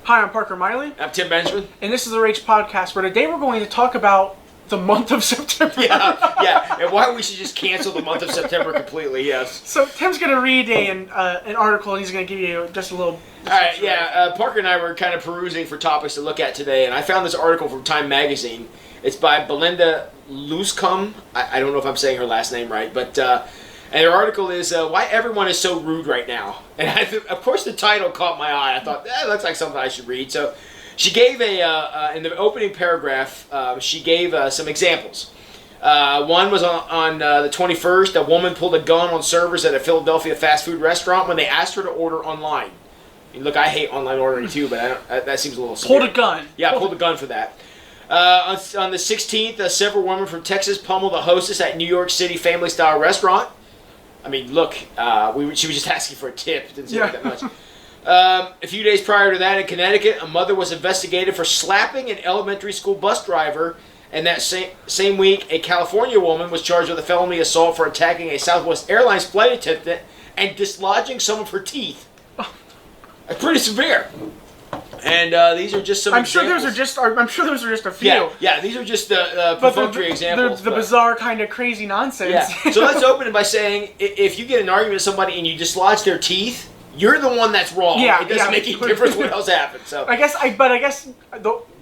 Hi, I'm Parker Miley. I'm Tim Benjamin. And this is the Rage Podcast, where today we're going to talk about the month of September. Yeah, and why we should just cancel the month of September completely, yes. So Tim's going to read an article, and he's going to give you just a little... Alright, Parker and I were kind of perusing for topics to look at today, and I found this article from Time Magazine. It's by Belinda Luscombe. I don't know if I'm saying her last name right, but... and her article is, Why Everyone is So Rude Right Now. And of course the title caught my eye. I thought, that looks like something I should read. So she gave in the opening paragraph, she gave some examples. One was on the 21st. A woman pulled a gun on servers at a Philadelphia fast food restaurant when they asked her to order online. And look, I hate online ordering too, but that seems a little severe. Pulled a gun. Yeah, pulled a gun for that. On the 16th, several women from Texas pummeled a hostess at New York City family-style restaurant. I mean, look, she was just asking for a tip. Didn't say that much. A few days prior to that in Connecticut, a mother was investigated for slapping an elementary school bus driver. And that same week, a California woman was charged with a felony assault for attacking a Southwest Airlines flight attendant and dislodging some of her teeth. That's pretty severe. And these are just some examples. I'm sure those are just a few. Yeah, these are just perfunctory examples. The bizarre kind of crazy nonsense. Yeah. So let's open it by saying, if you get an argument with somebody and you dislodge their teeth, you're the one that's wrong. Yeah, it doesn't make any difference what else happens. So I guess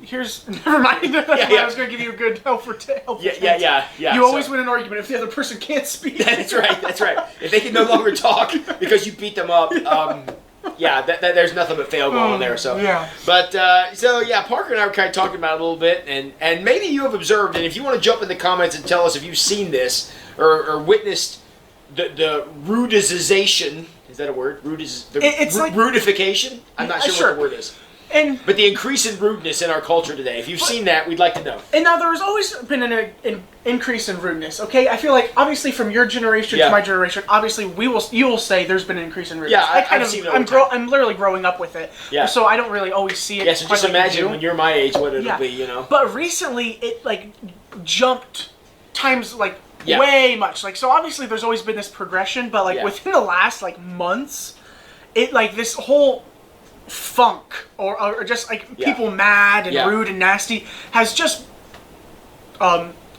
here's never mind. I was going to give you a good helpful Yeah. You always win an argument if the other person can't speak. That's right. If they can no longer talk because you beat them up, there's nothing but fail going on there. So yeah. But Parker and I were kind of talking about it a little bit, and maybe you have observed, and if you want to jump in the comments and tell us if you've seen this or witnessed the rudization. Is that a word? It's like rudification? I'm not sure what the word is. But the increase in rudeness in our culture today. If you've seen that, we'd like to know. And now there's always been an increase in rudeness. Okay, I feel like obviously from your generation to my generation, obviously you will say there's been an increase in rudeness. Yeah, I've seen it. I'm literally growing up with it. Yeah. So I don't really always see it. Yeah. So just imagine when you're my age, what it'll be. You know. But recently, it jumped times way much. So obviously there's always been this progression, but within the last months, it this whole funk or just people mad and rude and nasty has just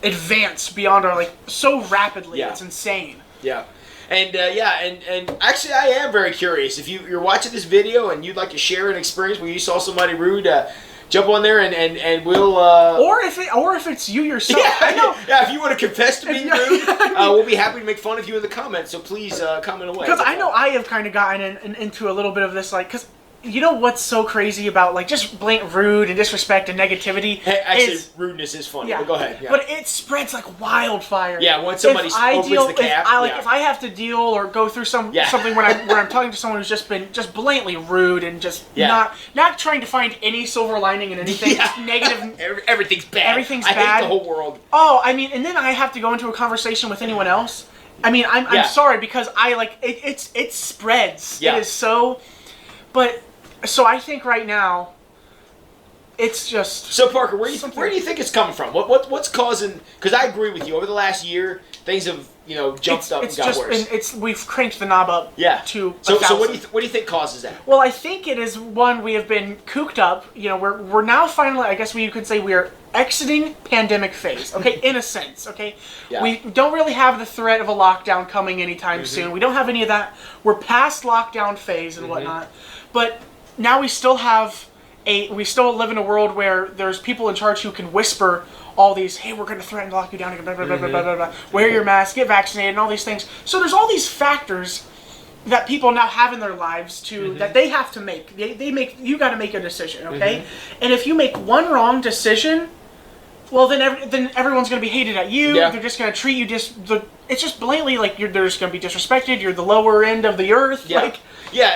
advanced beyond our so rapidly. It's insane. Yeah. And and actually I am very curious if you're watching this video and you'd like to share an experience where you saw somebody rude. Jump on there and we'll... Or if it's you yourself. I know. If you want to confess to being rude, we'll be happy to make fun of you in the comments, so please comment away. Because I know I have kind of gotten into a little bit of this, because you know what's so crazy about, just blatant rude and disrespect and negativity? Actually, rudeness is funny, but go ahead. Yeah. But it spreads like wildfire. Yeah, when somebody opens the cap. If I have to deal or go through something where I'm talking to someone who's just been blatantly rude and just not trying to find any silver lining in anything, just negative. Everything's bad. Everything's bad. I hate the whole world. Oh, and then I have to go into a conversation with anyone else. I'm sorry because it spreads. Yeah. It is so, but. So I think right now, it's just... So Parker, where do you think it's coming from? What's causing... Because I agree with you. Over the last year, things have jumped up and got worse. We've cranked the knob up to 1,000. So what do you think causes that? Well, I think it is one, we have been cooped up. We're now finally, I guess you could say, we are exiting pandemic phase. Okay, in a sense. Okay, we don't really have the threat of a lockdown coming anytime soon. We don't have any of that. We're past lockdown phase and whatnot, but. Now we still live in a world where there's people in charge who can whisper all these, hey, we're going to threaten to lock you down, blah, blah, blah, blah, blah, blah, wear your mask, get vaccinated, and all these things. So there's all these factors that people now have in their lives that they have to make. You got to make a decision, okay? And if you make one wrong decision, well, then everyone's going to be hated at you. Yeah. They're just going to treat you it's just blatantly they're just going to be disrespected. You're the lower end of the earth. Yeah.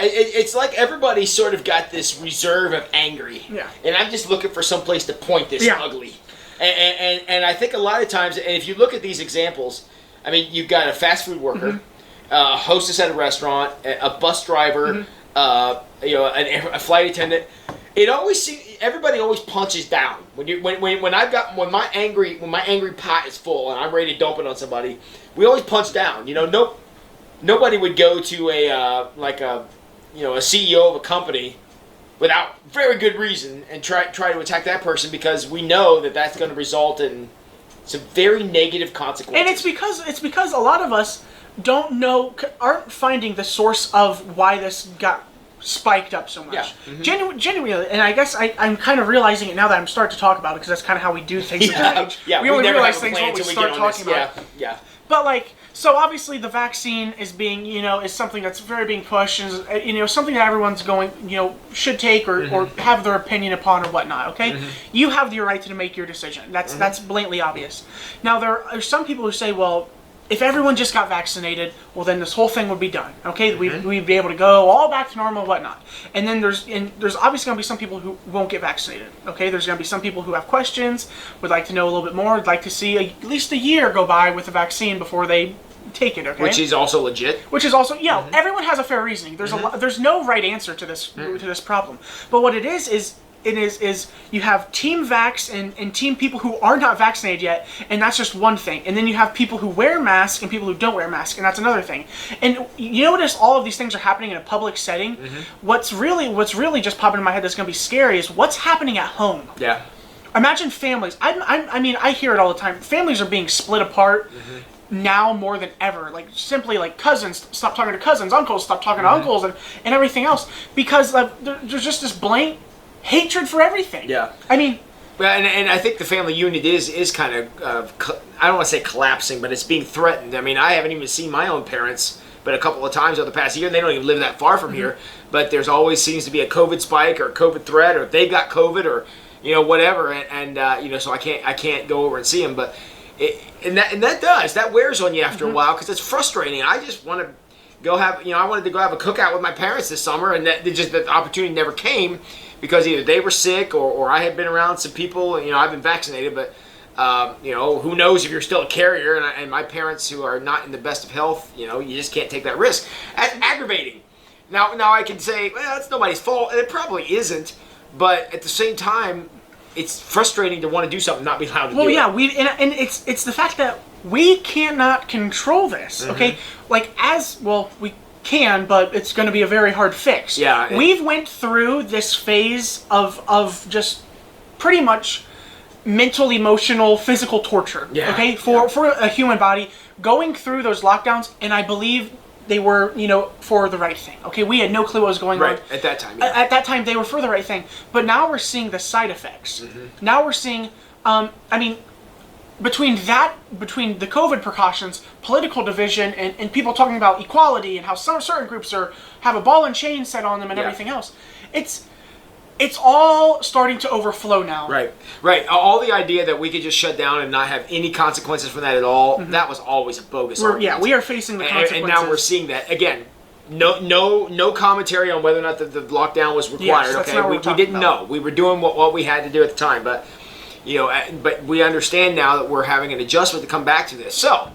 It's like everybody's sort of got this reserve of angry. Yeah. And I'm just looking for some place to point this ugly. And I think a lot of times, and if you look at these examples, you've got a fast food worker, a hostess at a restaurant, a bus driver, a flight attendant. Everybody always punches down. When my angry pot is full and I'm ready to dump it on somebody, we always punch down. Nobody would go to a CEO of a company without very good reason and try to attack that person because we know that that's going to result in some very negative consequences. And it's because a lot of us aren't finding the source of why this got spiked up so much. Yeah. Mm-hmm. Genuinely, and I guess I'm kind of realizing it now that I'm starting to talk about it because that's kind of how we do things. Yeah, we only realize things when we start talking about it. Yeah. But like, so obviously the vaccine is being, is something that's very being pushed, and something that everyone's going, should take or have their opinion upon or whatnot. Okay, you have the right to make your decision. That's blatantly obvious. Now there are some people who say, well, if everyone just got vaccinated, well then this whole thing would be done. Okay, we'd be able to go all back to normal and whatnot. And then there's obviously going to be some people who won't get vaccinated. Okay, there's going to be some people who have questions, would like to know a little bit more, would like to see at least a year go by with the vaccine before they take it. Okay, which is also legit. Which is also everyone has a fair reasoning. There's no right answer to this problem. But what it is you have team vax and team people who are not vaccinated yet, and that's just one thing. And then you have people who wear masks and people who don't wear masks, and that's another thing. And you notice all of these things are happening in a public setting. What's really just popping in my head that's going to be scary is what's happening at home. Yeah. Imagine families. I mean, I hear it all the time. Families are being split apart. Now more than ever, like simply like cousins stop talking to cousins, uncles stop talking to uncles, and everything else because there's just this blatant hatred for everything. Yeah. I mean, well, and I think the family unit is kind of I don't want to say collapsing, but it's being threatened. I mean, I haven't even seen my own parents, but a couple of times over the past year, they don't even live that far from here. But there's always seems to be a COVID spike or a COVID threat, or if they've got COVID or whatever, and so I can't go over and see them, but. That wears on you after a while because it's frustrating. I just want to go have I wanted to go have a cookout with my parents this summer, and the opportunity never came because either they were sick or I had been around some people. I've been vaccinated, but who knows if you're still a carrier? And my parents who are not in the best of health, you just can't take that risk. That's aggravating. Now I can say, well, it's nobody's fault, and it probably isn't. But at the same time, it's frustrating to want to do something, not be allowed to do it. Well, yeah, and it's the fact that we cannot control this, okay? Like, we can, but it's going to be a very hard fix. Yeah. We've went through this phase of just pretty much mental, emotional, physical torture, okay? For a human body, going through those lockdowns, and I believe they were, for the right thing. Okay, we had no clue what was going on. Right, at that time. Yeah. At that time, they were for the right thing. But now we're seeing the side effects. Now we're seeing, between the COVID precautions, political division, and people talking about equality and how some certain groups have a ball and chain set on them and everything else. It's all starting to overflow now. Right. All the idea that we could just shut down and not have any consequences from that at all, that was always a bogus argument. We are facing the consequences. And now we're seeing that. Again, no commentary on whether or not the lockdown was required. Yes, okay, we didn't know. We were doing what we had to do at the time. But, but we understand now that we're having an adjustment to come back to this. So,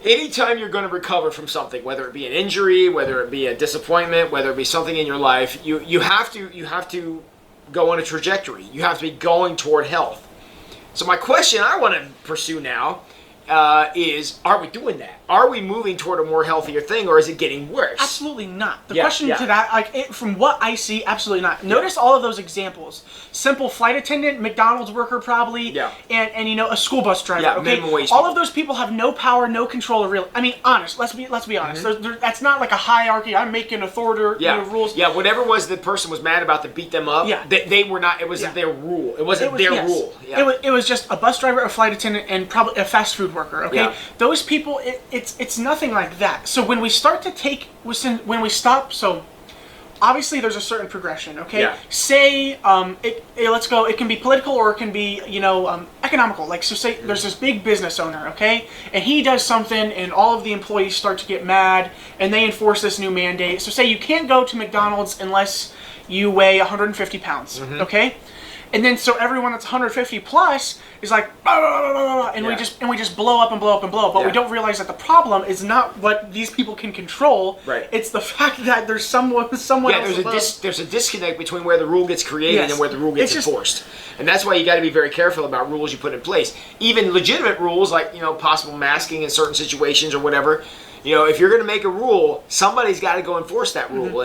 anytime you're going to recover from something, whether it be an injury, whether it be a disappointment, whether it be something in your life, you have to go on a trajectory. You have to be going toward health. So my question I want to pursue now is, are we doing that? Are we moving toward a more healthier thing, or is it getting worse? Absolutely not. The question to that, from what I see, absolutely not. Notice all of those examples. Simple flight attendant, McDonald's worker probably, and a school bus driver. Yeah, okay, minimum wage all people. of those people have no power, no control of real. I mean, honest. Let's be honest. That's not like a hierarchy. I'm making authority rules. Yeah, whatever was the person was mad about that beat them up. Yeah. They were not. It wasn't their rule. It wasn't their rule. Yeah. It was just a bus driver, a flight attendant, and probably a fast food worker. Okay, those people. It's nothing like that. So when we start to so obviously there's a certain progression, okay? Yeah. Say, let's go, it can be political or it can be, economical. Like, so say there's this big business owner, okay? And he does something and all of the employees start to get mad and they enforce this new mandate. So say you can't go to McDonald's unless you weigh 150 pounds, okay? And then so everyone that's 150 plus is like, blah, blah, blah, blah, blah, and we just blow up and blow up and blow up. But we don't realize that the problem is not what these people can control. Right. It's the fact that there's someone else. There's a disconnect between where the rule gets created and where the rule gets enforced. And that's why you got to be very careful about rules you put in place. Even legitimate rules like, possible masking in certain situations or whatever. If you're going to make a rule, somebody's got to go enforce that rule.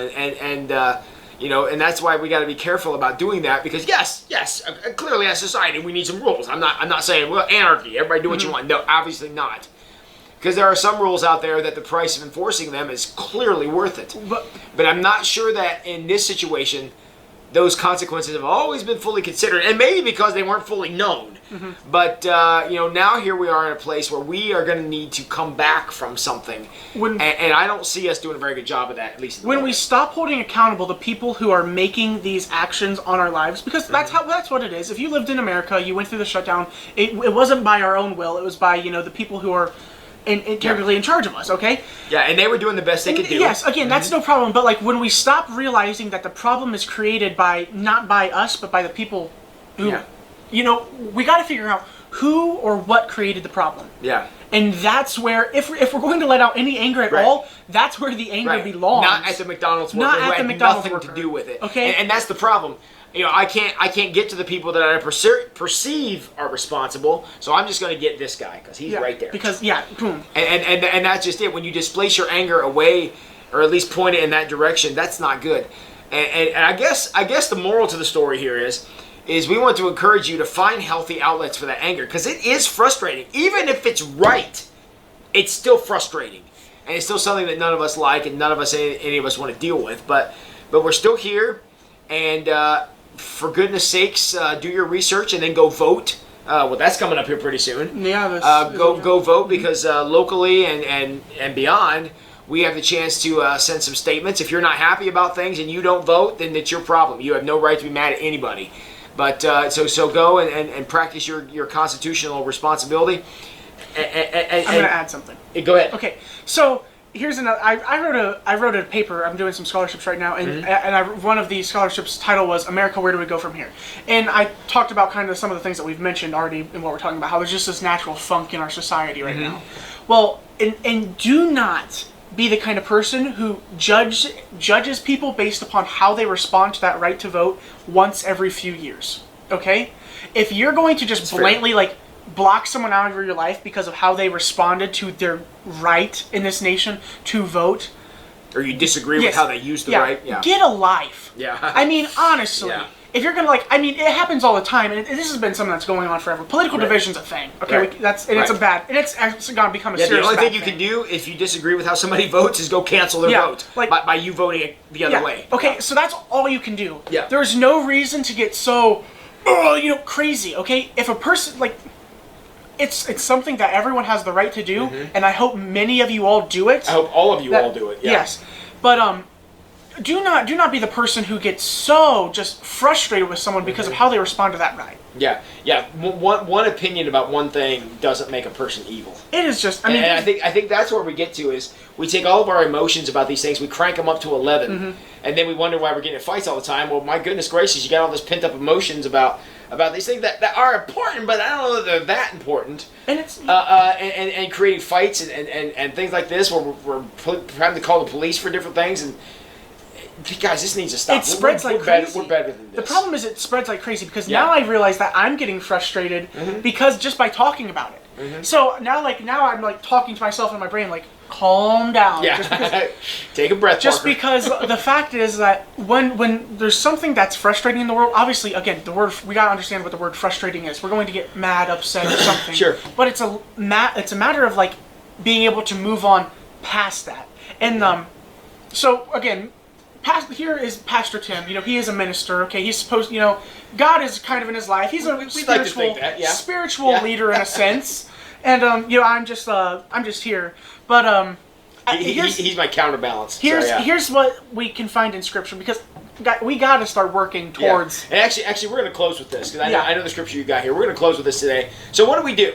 And that's why we got to be careful about doing that, because yes, clearly as society we need some rules. I'm not saying, well, anarchy, everybody do what you want. No, obviously not. Because there are some rules out there that the price of enforcing them is clearly worth it. But I'm not sure that in this situation, those consequences have always been fully considered, and maybe because they weren't fully known. But now here we are in a place where we are going to need to come back from something, and I don't see us doing a very good job of that, at least. When we stop holding accountable the people who are making these actions on our lives, because that's what it is. If you lived in America, you went through the shutdown. It wasn't by our own will. It was by the people who are technically in charge of us, okay? Yeah, and they were doing the best they could do. Yes, again, that's no problem. But like when we stop realizing that the problem is created by not by us, but by the people who, we got to figure out who or what created the problem. Yeah. And that's where, if we're going to let out any anger at all, that's where the anger belongs. Not at the McDonald's worker who had nothing to do with it. Okay. And that's the problem. I can't get to the people that I perceive are responsible, so I'm just going to get this guy because he's right there. Because boom. And that's just it. When you displace your anger away, or at least point it in that direction, that's not good. And I guess the moral to the story here is we want to encourage you to find healthy outlets for that anger, because it is frustrating. Even if it's right, it's still frustrating, and it's still something that none of us like, and none of us any of us want to deal with. But we're still here, and. For goodness sakes, do your research and then go vote. Well, that's coming up here pretty soon. Yeah. Go vote, because locally and beyond, we have the chance to send some statements. If you're not happy about things and you don't vote, then it's your problem. You have no right to be mad at anybody. But so go and practice your constitutional responsibility. I'm going to add something. Go ahead. Okay, so here's another. I wrote a paper. I'm doing some scholarships right now, and one of the scholarships title was "America, Where Do We Go From Here?" And I talked about kind of some of the things that we've mentioned already in what we're talking about. How there's just this natural funk in our society right now. Well, and do not be the kind of person who judges people based upon how they respond to that right to vote once every few years. Okay, if you're going to just blatantly block someone out of your life because of how they responded to their right in this nation to vote, or you disagree with how they used the right, get a life. Yeah. I mean, honestly, if you're gonna it happens all the time, and this has been something that's going on forever. Political division's a thing. Okay, it's actually gonna become a serious. The only thing you can do if you disagree with how somebody votes is go cancel their vote by you voting the other way. Okay, so that's all you can do. Yeah. There's no reason to get so, crazy. Okay, if a person It's something that everyone has the right to do, and I hope many of you all do it. I hope all of you all do it. Yeah. Yes, but do not be the person who gets so just frustrated with someone because of how they respond to that right. Yeah. One opinion about one thing doesn't make a person evil. It is just. I think that's where we get to is we take all of our emotions about these things, we crank them up to 11, and then we wonder why we're getting in fights all the time. Well, my goodness gracious, you got all this pent up emotions about these things that are important, but I don't know that they're that important. And it's and creating fights and things like this where we're having to call the police for different things, and guys, this needs to stop. It spreads like crazy. We're better than this. The problem is it spreads like crazy because now I realize that I'm getting frustrated because just by talking about it. So now I'm talking to myself in my brain calm down. Yeah. Just because, take a breath. Just Parker. because the fact is that when there's something that's frustrating in the world, obviously, again, we gotta understand what the word frustrating is. We're going to get mad, upset, or something. Sure. But it's a matter of being able to move on past that. And so again, here is Pastor Tim. He is a minister. Okay, he's supposed. God is kind of in his life. He's a spiritual leader in a sense. And I'm just here. But he's my counterbalance. Here's what we can find in Scripture, because we got to start working towards. And actually, we're going to close with this because I know the Scripture you got here. We're going to close with this today. So what do we do?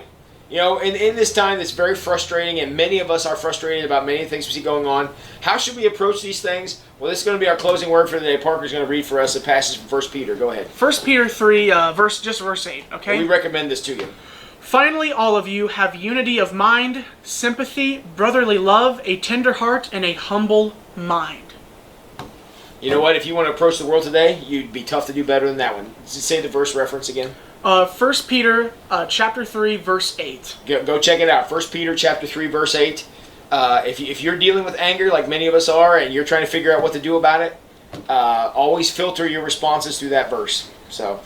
In this time that's very frustrating, and many of us are frustrated about many things we see going on. How should we approach these things? Well, this is going to be our closing word for the day. Parker's going to read for us a passage from 1 Peter. Go ahead. 1 Peter 3, verse 8. Okay. We recommend this to you. Finally, all of you have unity of mind, sympathy, brotherly love, a tender heart, and a humble mind. You know what? If you want to approach the world today, you'd be tough to do better than that one. Say the verse reference again. 1 Peter chapter 3, verse 8. Go check it out. 1 Peter chapter 3, verse 8. If you're dealing with anger like many of us are, and you're trying to figure out what to do about it, always filter your responses through that verse. So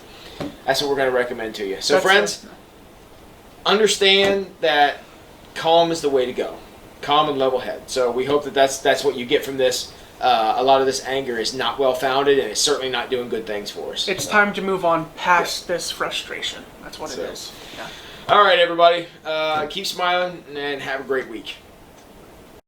that's what we're going to recommend to you. So friends, understand that calm is the way to go. Calm and level head. So we hope that that's what you get from this. A lot of this anger is not well founded, and it's certainly not doing good things for us. It's time to move on past this frustration. That's what it is. Yeah. All right, everybody. Keep smiling and have a great week.